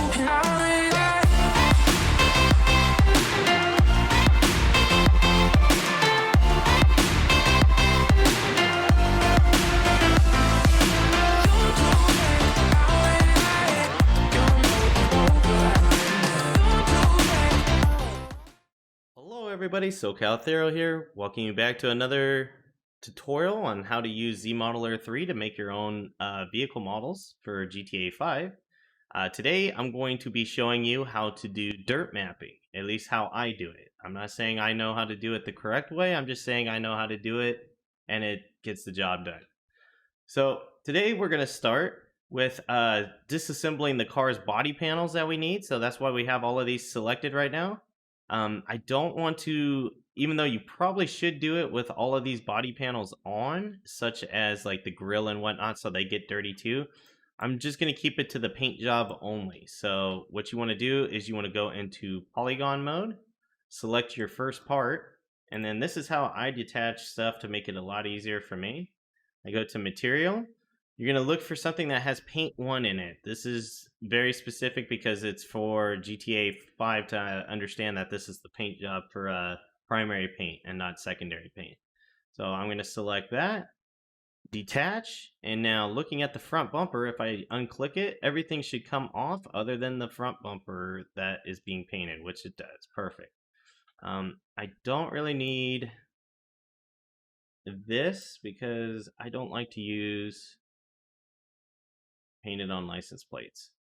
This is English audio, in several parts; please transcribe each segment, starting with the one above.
Hello everybody, SoCalThero here, welcoming you back to another tutorial on how to use Zmodeler 3 to make your own vehicle models for GTA 5. Today I'm going to be showing you how to do dirt mapping, at least how I do it. I'm not saying I know how to do it the correct way, I'm just saying I know how to do it and it gets the job done. So today we're going to start with disassembling the car's body panels that we need, so that's why we have all of these selected right now. I don't want to, even though you probably should do it with all of these body panels on, such as like the grill and whatnot, so they get dirty too. I'm just going to keep it to the paint job only. So what you want to do is you want to go into polygon mode, select your first part, and then this is how I detach stuff to make it a lot easier for me. I go to material. You're going to look for something that has paint 1 in it. This is very specific because it's for GTA 5 to understand that this is the paint job for primary paint and not secondary paint. So I'm going to select that, detach, and now looking at the front bumper, if I unclick it, everything should come off other than the front bumper that is being painted, which it does. Perfect. I don't really need this because I don't like to use painted on license plates.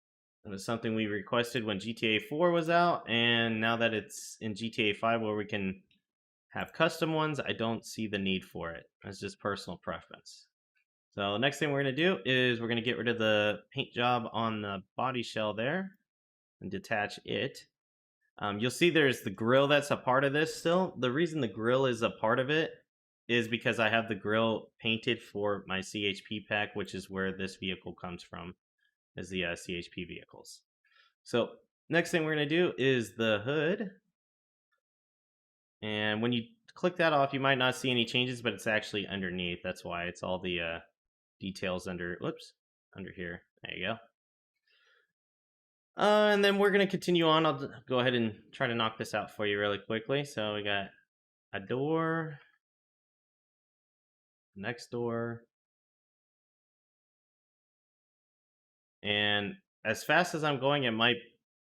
It was something we requested when GTA 4 was out, and now that it's in GTA 5 where we can have custom ones, I don't see the need for it. It's just personal preference. So the next thing we're going to do is we're going to get rid of the paint job on the body shell there and detach it. You'll see there's the grill that's a part of this still. The reason the grill is a part of it is because I have the grill painted for my CHP pack, which is where this vehicle comes from, is the CHP vehicles. So next thing we're going to do is the hood. And when you click that off, you might not see any changes, but it's actually underneath. That's why it's all the details under here. There you go. And then we're going to continue on. I'll go ahead and try to knock this out for you really quickly. So we got a door, next door, and as fast as I'm going, it might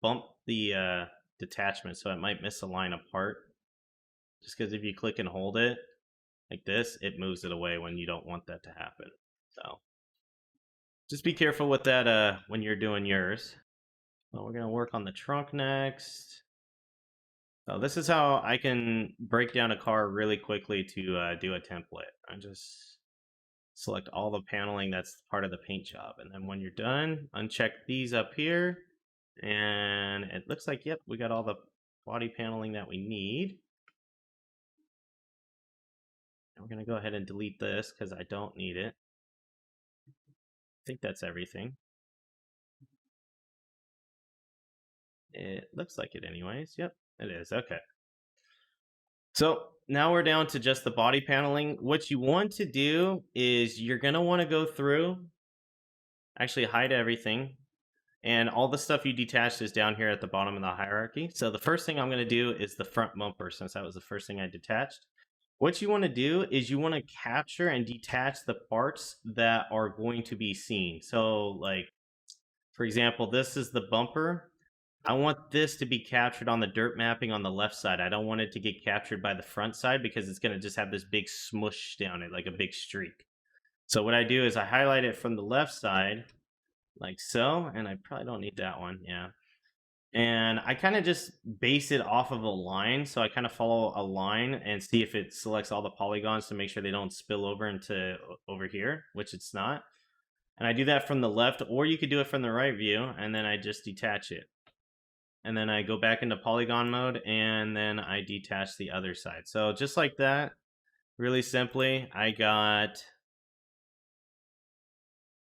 bump the detachment, so it might misalign a part. Just because if you click and hold it like this, it moves it away when you don't want that to happen. So just be careful with that when you're doing yours. Well, we're going to work on the trunk next. So this is how I can break down a car really quickly to do a template. I just select all the paneling that's part of the paint job, and then when you're done, uncheck these up here, and it looks like, yep, we got all the body paneling that we need. And we're going to go ahead and delete this because I don't need it. I think that's everything. It looks like it anyways. Yep, it is. Okay. So now we're down to just the body paneling. What you want to do is you're going to want to go through, actually hide everything, and all the stuff you detached is down here at the bottom of the hierarchy. So the first thing I'm going to do is the front bumper, since that was the first thing I detached. What you want to do is you want to capture and detach the parts that are going to be seen. So like, for example, this is the bumper. I want this to be captured on the dirt mapping on the left side. I don't want it to get captured by the front side because it's going to just have this big smush down it, like a big streak. So what I do is I highlight it from the left side, like so, and I probably don't need that one, yeah. And I kind of just base it off of a line, so I kind of follow a line and see if it selects all the polygons to make sure they don't spill over into over here, which it's not. And I do that from the left, or you could do it from the right view, and then I just detach it. And then I go back into polygon mode, and then I detach the other side. So just like that, really simply, I got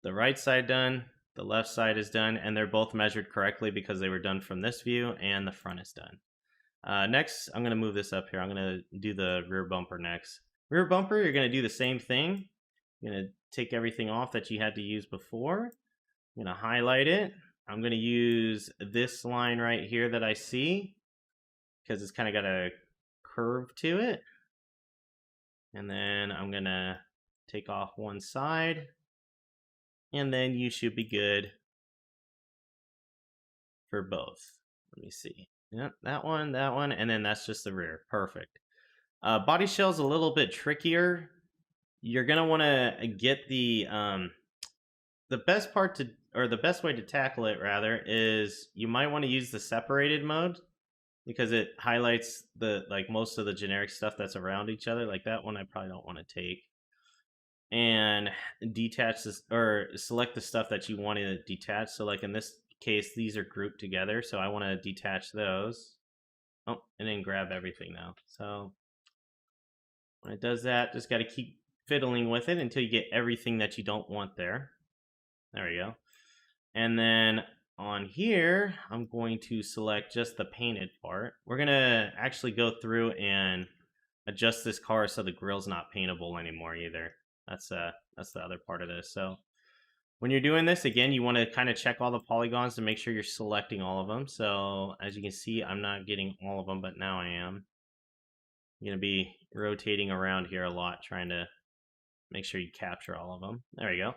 the right side done, the left side is done, and they're both measured correctly because they were done from this view, and the front is done. Next, I'm going to move this up here. I'm going to do the rear bumper next. Rear bumper, you're going to do the same thing. You're going to take everything off that you had to use before. I'm going to highlight it. I'm going to use this line right here that I see because it's kind of got a curve to it. And then I'm going to take off one side. And then you should be good for both. Let me see. Yep, that one, and then that's just the rear. Perfect. Body shell's a little bit trickier. You're gonna want to get the best part to, or the best way to tackle it rather, is you might want to use the separated mode because it highlights the like most of the generic stuff that's around each other. Like that one, I probably don't want to take. And detach this or select the stuff that you want to detach. So like in this case, these are grouped together, so I want to detach those. Oh, and then grab everything now. So when it does that, just got to keep fiddling with it until you get everything that you don't want there. There we go. And then on here, I'm going to select just the painted part. We're going to actually go through and adjust this car so the grill's not paintable anymore either. That's the other part of this. So when you're doing this, again, you want to kind of check all the polygons to make sure you're selecting all of them. So as you can see, I'm not getting all of them, but now I am. I'm going to be rotating around here a lot, trying to make sure you capture all of them. There we go.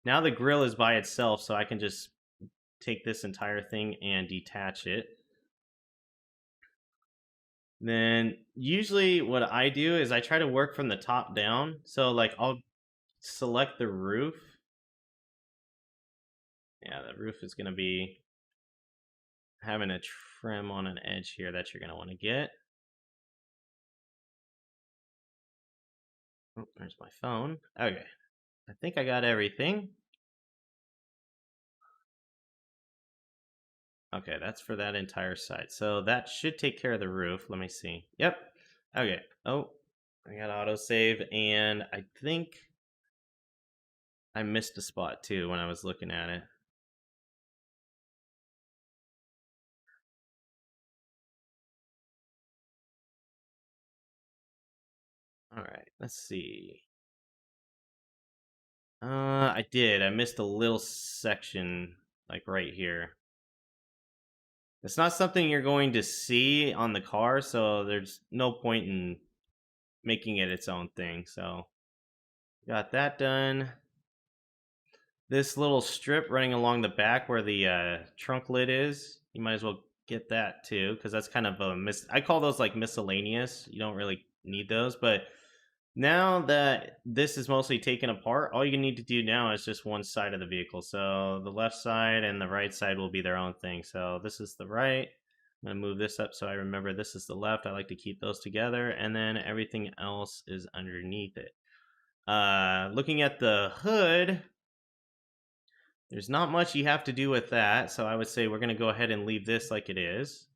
Now the grill is by itself, so I can just take this entire thing and detach it. Then usually what I do is I try to work from the top down. So like I'll select the roof. Yeah, the roof is going to be having a trim on an edge here that you're going to want to get. Oh, there's my phone. Okay. I think I got everything. Okay, that's for that entire side. So that should take care of the roof. Let me see. Yep. Okay. Oh, I got autosave, and I think I missed a spot too when I was looking at it. All right, let's see. I did. I missed a little section, like right here. It's not something you're going to see on the car, so there's no point in making it its own thing. So, got that done. This little strip running along the back where the trunk lid is, you might as well get that too, because that's kind of a I call those like miscellaneous. You don't really need those, but now that this is mostly taken apart, all you need to do now is just one side of the vehicle. So the left side and the right side will be their own thing. So this is the right. I'm going to move this up so I remember this is the left. I like to keep those together, and then everything else is underneath it. Looking at the hood, there's not much you have to do with that. So I would say we're going to go ahead and leave this like it is.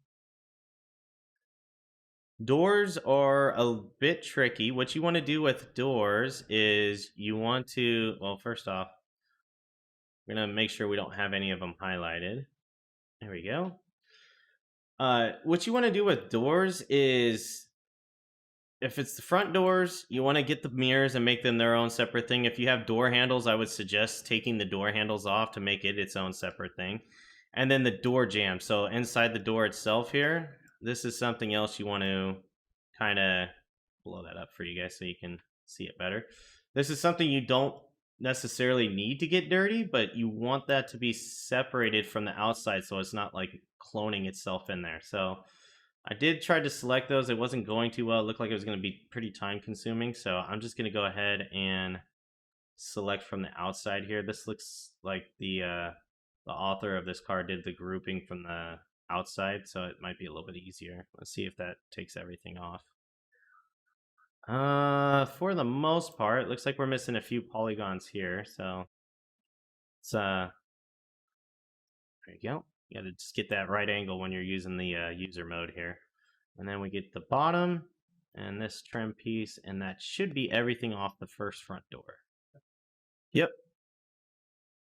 Doors are a bit tricky. What you want to do with doors is you want to, well, first off, we're going to make sure we don't have any of them highlighted. There we go. What you want to do with doors is, if it's the front doors, you want to get the mirrors and make them their own separate thing. If you have door handles, I would suggest taking the door handles off to make it its own separate thing. And then the door jamb. So inside the door itself here, this is something else you want to kind of blow that up for you guys so you can see it better. This is something you don't necessarily need to get dirty, but you want that to be separated from the outside so it's not like cloning itself in there. So I did try to select those. It wasn't going too well. It looked like it was going to be pretty time consuming. So I'm just going to go ahead and select from the outside here. This looks like the author of this card did the grouping from the outside, so it might be a little bit easier. Let's see if that takes everything off. For the most part, it looks like we're missing a few polygons here, so it's there you go. You gotta just get that right angle when you're using the user mode here. And then we get the bottom and this trim piece, and that should be everything off the first front door. Yep.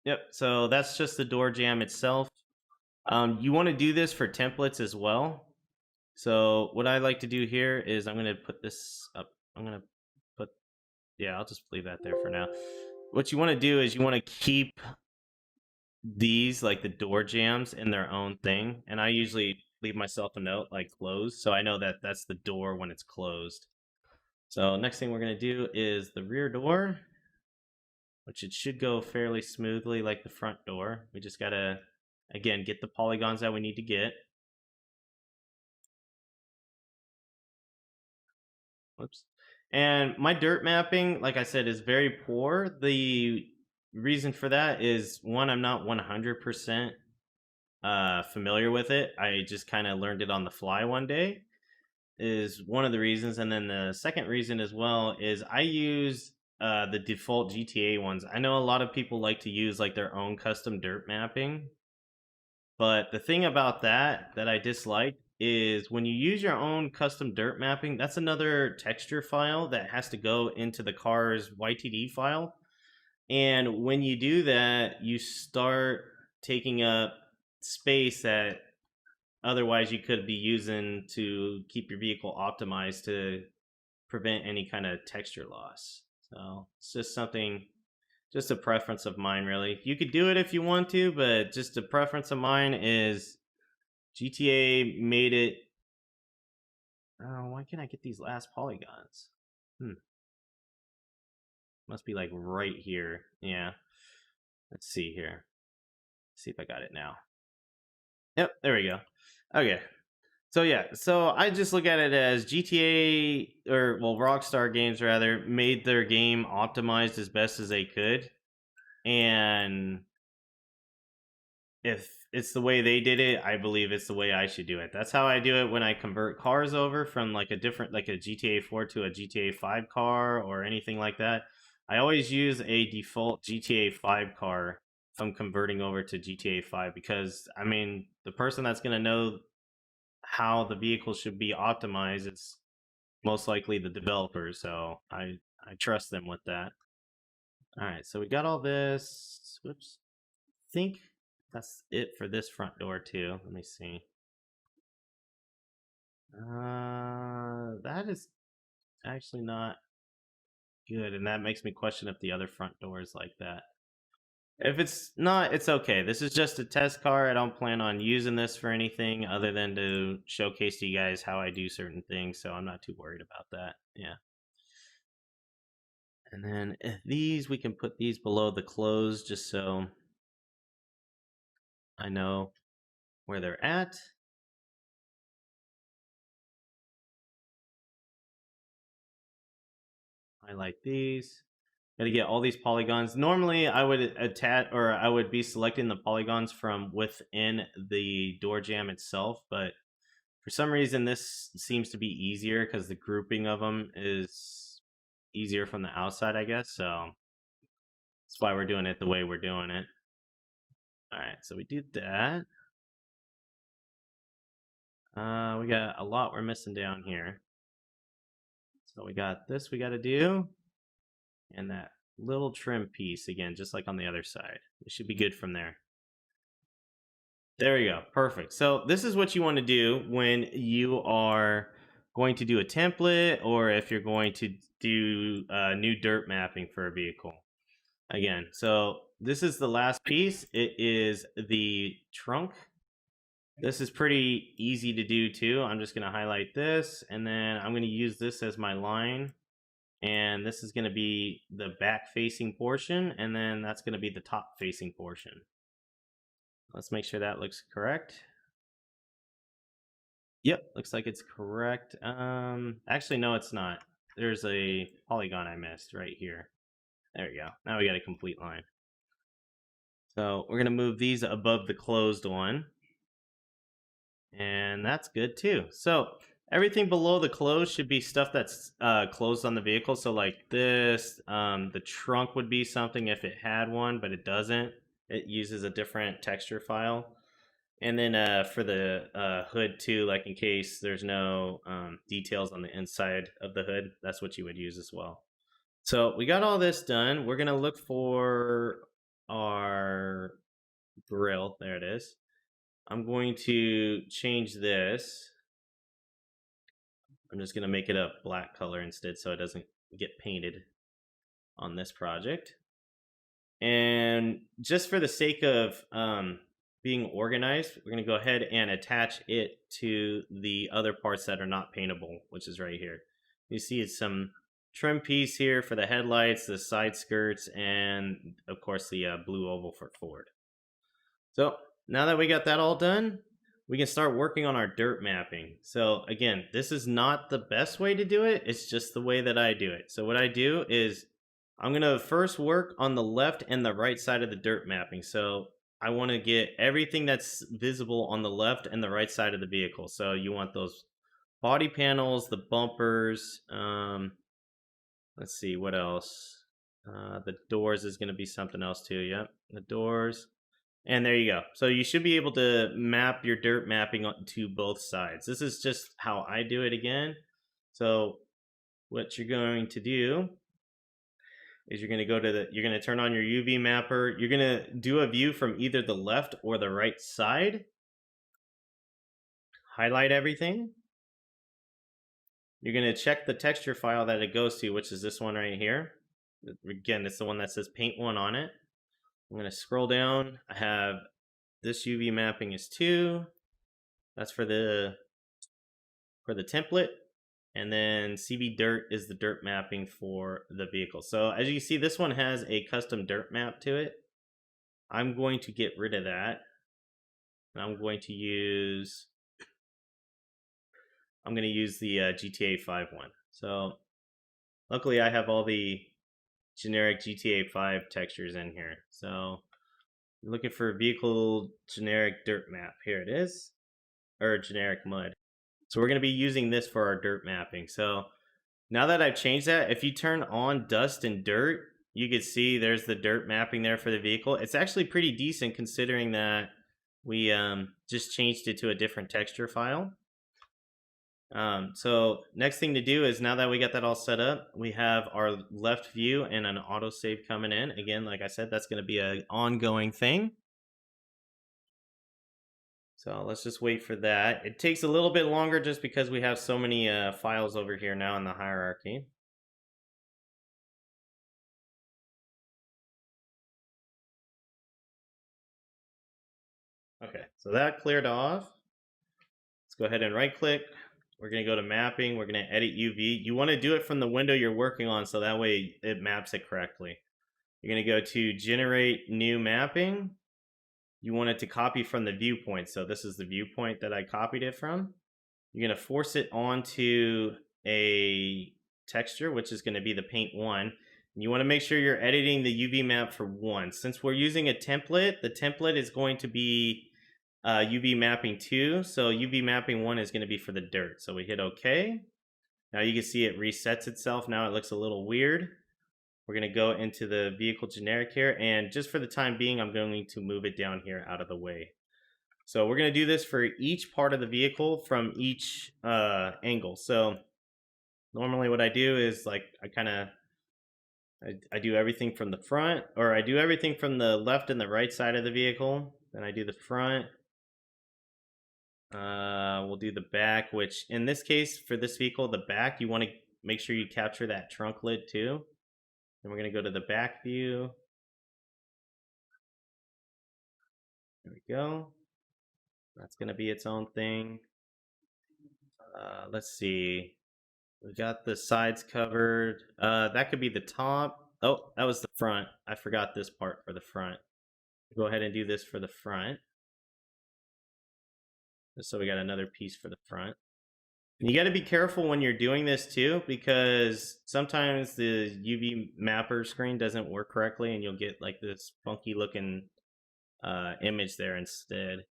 Yep, so that's just the door jamb itself. You want to do this for templates as well. So what I like to do here is I'm going to put this up. I'm going to put, yeah, I'll just leave that there for now. What you want to do is you want to keep these, like the door jambs, in their own thing, and I usually leave myself a note like closed, so I know that that's the door when it's closed. So next thing we're going to do is the rear door, which it should go fairly smoothly like the front door. We just got to, again, get the polygons that we need to get. Whoops. And my dirt mapping, like I said, is very poor. The reason for that is one, I'm not 100% familiar with it. I just kind of learned it on the fly one day, is one of the reasons. And then the second reason as well is I use the default GTA ones. I know a lot of people like to use like their own custom dirt mapping, but the thing about that I dislike is when you use your own custom dirt mapping, that's another texture file that has to go into the car's YTD file. And when you do that, you start taking up space that otherwise you could be using to keep your vehicle optimized to prevent any kind of texture loss. So it's just something, just a preference of mine, really. You could do it if you want to, but just a preference of mine is GTA made it. Oh, why can't I get these last polygons? Must be like right here. Yeah. Let's see here. See if I got it now. Yep, there we go. Okay. So yeah, so I just look at it as GTA, or well, Rockstar Games rather, made their game optimized as best as they could. And if it's the way they did it, I believe it's the way I should do it. That's how I do it when I convert cars over from like a different, like a GTA 4 to a GTA 5 car or anything like that. I always use a default GTA 5 car if I'm converting over to GTA 5, because I mean, the person that's going to know how the vehicle should be optimized is most likely the developers, so I trust them with that. All right, so we got all this. Whoops. Think that's it for this front door too. Let me see. That is actually not good, and that makes me question if the other front door is like that. If it's not, it's okay. This is just a test car. I don't plan on using this for anything other than to showcase to you guys how I do certain things, so I'm not too worried about that. Yeah. And then these, we can put these below the clothes just so I know where they're at. Highlight these. Got to get all these polygons. Normally, I would attach, or I would be selecting the polygons from within the door jamb itself, but for some reason, this seems to be easier because the grouping of them is easier from the outside, I guess. So that's why we're doing it the way we're doing it. All right, so we did that. We got a lot we're missing down here. So we got this we got to do, and that little trim piece again, just like on the other side. It should be good from there. There we go. Perfect. So this is what you want to do when you are going to do a template, or if you're going to do new dirt mapping for a vehicle. Again, so this is the last piece. It is the trunk. This is pretty easy to do too. I'm just going to highlight this, and then I'm going to use this as my line. And this is going to be the back facing portion, and then that's going to be the top facing portion. Let's make sure that looks correct. Yep, looks like it's correct. Actually, no, it's not. There's a polygon I missed right here. There we go. Now we got a complete line. So we're going to move these above the closed one. And that's good too. So everything below the closed should be stuff that's closed on the vehicle. So like this, the trunk would be something if it had one, but it doesn't. It uses a different texture file. And then for the hood too, like in case there's no details on the inside of the hood, that's what you would use as well. So we got all this done. We're gonna look for our grill. There it is. I'm going to change this. I'm just gonna make it a black color instead so it doesn't get painted on this project. And just for the sake of being organized, we're going to go ahead and attach it to the other parts that are not paintable, which is right here. You see it's some trim piece here for the headlights, the side skirts, and of course the blue oval for Ford. So now that we got that all done, we can start working on our dirt mapping. So again, this is not the best way to do it. It's just the way that I do it. So what I do is I'm going to first work on the left and the right side of the dirt mapping. So I want to get everything that's visible on the left and the right side of the vehicle. So you want those body panels, the bumpers. Let's see, what else? The doors is going to be something else too. Yep, the doors. And there you go. So you should be able to map your dirt mapping to both sides. This is just how I do it again. So what you're going to do is you're going to go to you're going to turn on your UV mapper. You're going to do a view from either the left or the right side. Highlight everything. You're going to check the texture file that it goes to, which is this one right here. Again, it's the one that says Paint 1 on it. I'm going to scroll down. I have this UV mapping is 2. That's for the template. And then CB Dirt is the dirt mapping for the vehicle. So as you see, this one has a custom dirt map to it. I'm going to get rid of that. I'm going to use the GTA 5 one. So luckily I have all the generic GTA 5 textures in here. So you're looking for vehicle generic dirt map. Here it is. Or generic mud. So we're going to be using this for our dirt mapping. So now that I've changed that, if you turn on dust and dirt, you can see there's the dirt mapping there for the vehicle. It's actually pretty decent considering that we just changed it to a different texture file. So next thing to do is, now that we got that all set up, we have our left view and an autosave coming in. Again, like I said, that's going to be an ongoing thing. So let's just wait for that. It takes a little bit longer just because we have so many files over here now in the hierarchy. Okay, so that cleared off. Let's go ahead and right click. We're going to go to mapping. We're going to edit UV. You want to do it from the window you're working on so that way it maps it correctly. You're going to go to generate new mapping. You want it to copy from the viewpoint. So this is the viewpoint that I copied it from. You're going to force it onto a texture, which is going to be the Paint 1. You want to make sure you're editing the UV map for 1. Since we're using a template, the template is going to be UV mapping 2. So UV mapping 1 is going to be for the dirt. So we hit OK. Now you can see it resets itself. Now it looks a little weird. We're going to go into the vehicle generic here. And just for the time being, I'm going to move it down here out of the way. So we're going to do this for each part of the vehicle from each angle. So normally what I do is, like, I do everything from the front, or I do everything from the left and the right side of the vehicle. Then I do the front. We'll do the back, which in this case, for this vehicle, the back, you want to make sure you capture that trunk lid too. And we're going to go to the back view. There we go. That's going to be its own thing. Let's see. We got the sides covered. That could be the top. Oh, that was the front. I forgot this part for the front. Go ahead and do this for the front. So we got another piece for the front. And you got to be careful when you're doing this too, because sometimes the UV mapper screen doesn't work correctly and you'll get like this funky looking image there instead.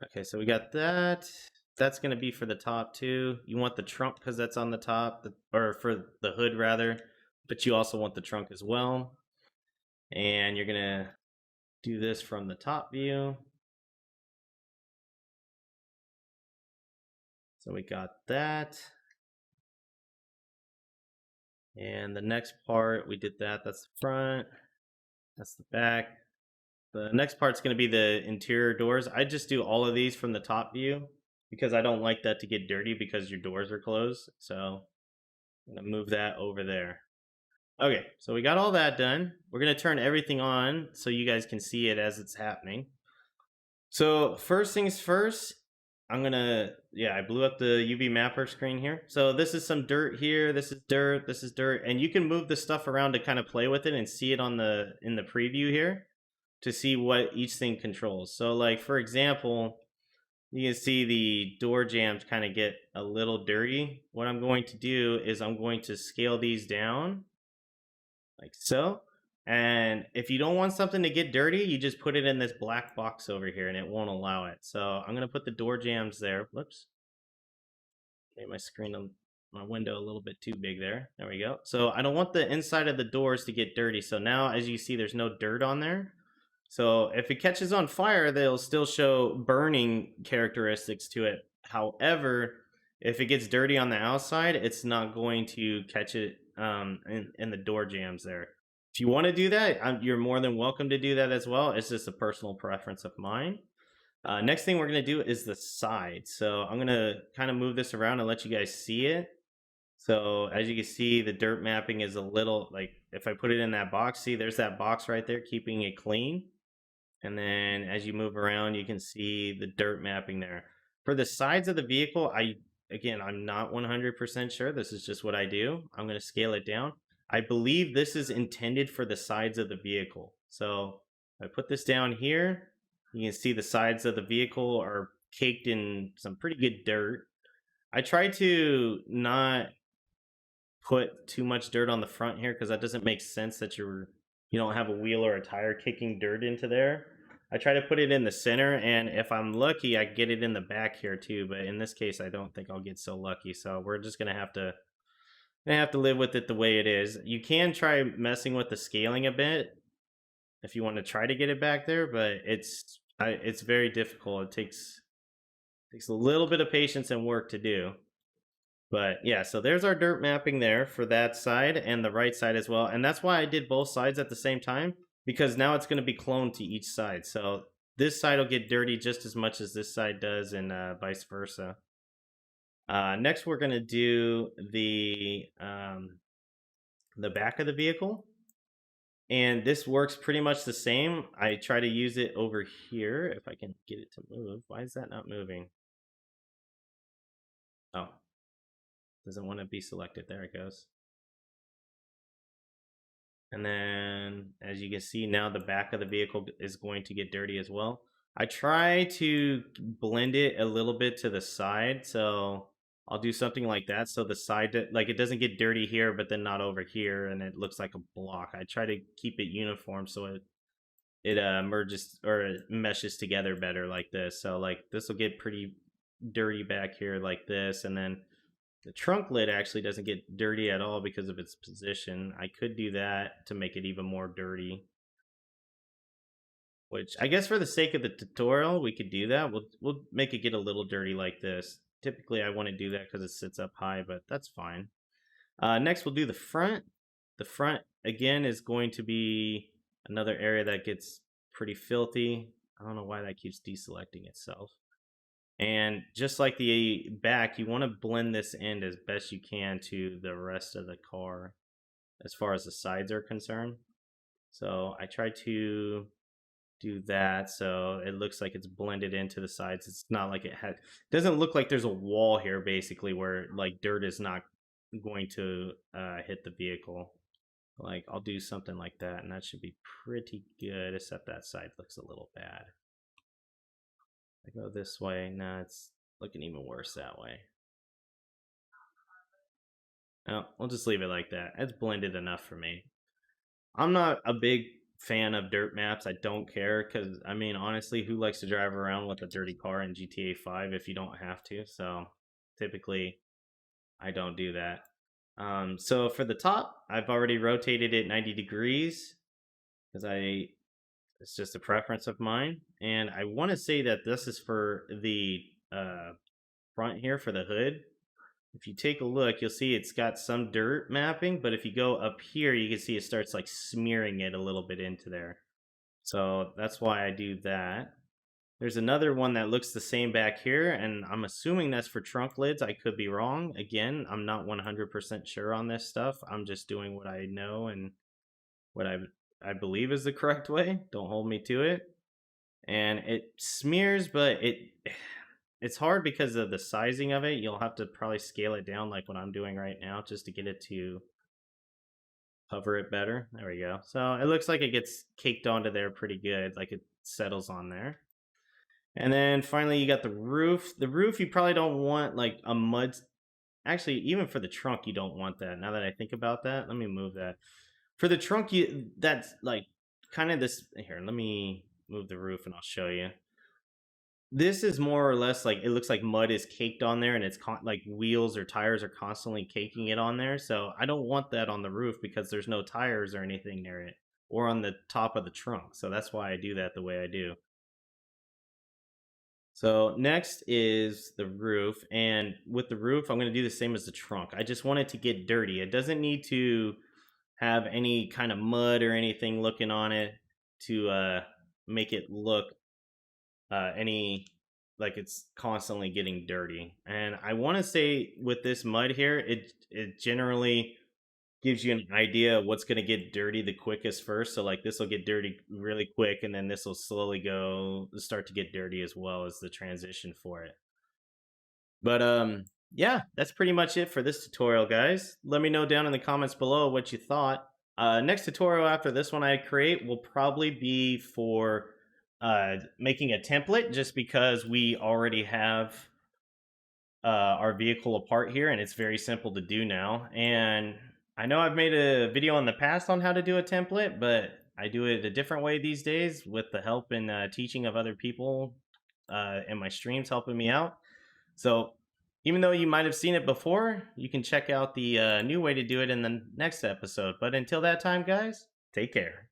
Okay, so we got that. That's going to be for the top too. You want the trunk because that's on the top, or for the hood rather, but you also want the trunk as well. And you're going to do this from the top view. So we got that. And the next part, we did that. That's the front. That's the back. The next part's going to be the interior doors. I just do all of these from the top view because I don't like that to get dirty because your doors are closed. So I'm going to move that over there. Okay, so we got all that done. We're gonna turn everything on so you guys can see it as it's happening. So first things first, I blew up the UV mapper screen here. So this is some dirt here, this is dirt, and you can move the stuff around to kind of play with it and see it on in the preview here to see what each thing controls. So like for example, you can see the door jambs kind of get a little dirty. What I'm going to do is I'm going to scale these down like so. And if you don't want something to get dirty, you just put it in this black box over here and it won't allow it. So I'm going to put the door jambs there. Whoops. Made my screen, my window a little bit too big there. There we go. So I don't want the inside of the doors to get dirty. So now as you see, there's no dirt on there. So if it catches on fire, they'll still show burning characteristics to it. However, if it gets dirty on the outside, it's not going to catch it in the door jambs there. If you want to do that, you're more than welcome to do that as well. It's just a personal preference of mine. Next thing we're going to do is the side. So I'm going to kind of move this around and let you guys see it. So as you can see, the dirt mapping is a little, like if I put it in that box, see there's that box right there keeping it clean. And then as you move around, you can see the dirt mapping there. For the sides of the vehicle, I'm not 100% sure. This is just what I do. I'm going to scale it down. I believe this is intended for the sides of the vehicle. So I put this down here. You can see the sides of the vehicle are caked in some pretty good dirt. I try to not put too much dirt on the front here because that doesn't make sense that you don't have a wheel or a tire kicking dirt into there. I try to put it in the center, and if I'm lucky, I get it in the back here too. But in this case, I don't think I'll get so lucky. So we're just gonna have to live with it the way it is. You can try messing with the scaling a bit if you want to try to get it back there, but it's very difficult. It takes a little bit of patience and work to do. But yeah, so there's our dirt mapping there for that side and the right side as well. And that's why I did both sides at the same time, because now it's going to be cloned to each side. So this side will get dirty just as much as this side does, and vice versa. Next, we're going to do the back of the vehicle. And this works pretty much the same. I try to use it over here if I can get it to move. Why is that not moving? Oh, doesn't want to be selected. There it goes. And then as you can see now, the back of the vehicle is going to get dirty as well. I try to blend it a little bit to the side. So I'll do something like that. So the side, like it doesn't get dirty here, but then not over here. And it looks like a block. I try to keep it uniform so it merges or it meshes together better like this. So like this will get pretty dirty back here like this. And then the trunk lid actually doesn't get dirty at all because of its position. I could do that to make it even more dirty. Which I guess for the sake of the tutorial, we could do that. We'll make it get a little dirty like this. Typically, I want to do that because it sits up high, but that's fine. Next, we'll do the front. The front, again, is going to be another area that gets pretty filthy. I don't know why that keeps deselecting itself. And just like the back, you want to blend this in as best you can to the rest of the car as far as the sides are concerned. So I try to do that so it looks like it's blended into the sides. It's not like it doesn't look like there's a wall here basically where like dirt is not going to hit the vehicle. Like I'll do something like that and that should be pretty good, except that side looks a little bad. I go this way. Now it's looking even worse that way. Oh, we'll just leave it like that. It's blended enough for me. I'm not a big fan of dirt maps. I don't care because, I mean, honestly, who likes to drive around with a dirty car in GTA 5 if you don't have to? So typically, I don't do that. So for the top, I've already rotated it 90 degrees because it's just a preference of mine. And I want to say that this is for the front here for the hood. If you take a look, you'll see it's got some dirt mapping, but if you go up here, you can see it starts like smearing it a little bit into there. So that's why I do that. There's another one that looks the same back here, and I'm assuming that's for trunk lids. I could be wrong. Again, I'm not 100% sure on this stuff. I'm just doing what I know and what I believe is the correct way. Don't hold me to it. And it smears, but it's hard because of the sizing of it. You'll have to probably scale it down like what I'm doing right now just to get it to hover it better. There we go. So it looks like it gets caked onto there pretty good, like it settles on there. And then finally you got the roof. The roof you probably don't want like a mud. Actually, even for the trunk you don't want that. Now that I think about that, let me move that. For the trunk, that's like kind of this here. Let me move the roof and I'll show you. This is more or less like it looks like mud is caked on there, and it's like wheels or tires are constantly caking it on there. So I don't want that on the roof because there's no tires or anything near it, or on the top of the trunk. So that's why I do that the way I do. So next is the roof, and with the roof, I'm going to do the same as the trunk. I just want it to get dirty. It doesn't need to have any kind of mud or anything looking on it to make it look any like it's constantly getting dirty. And I want to say with this mud here, it generally gives you an idea of what's going to get dirty the quickest first. So like this will get dirty really quick, and then this will slowly start to get dirty as well as the transition for it. But yeah, that's pretty much it for this tutorial, guys. Let me know down in the comments below what you thought. Next tutorial after this one I create will probably be for making a template, just because we already have our vehicle apart here and it's very simple to do now. And I know I've made a video in the past on how to do a template, but I do it a different way these days with the help and teaching of other people in my streams helping me out. So even though you might have seen it before, you can check out the new way to do it in the next episode. But until that time, guys, take care.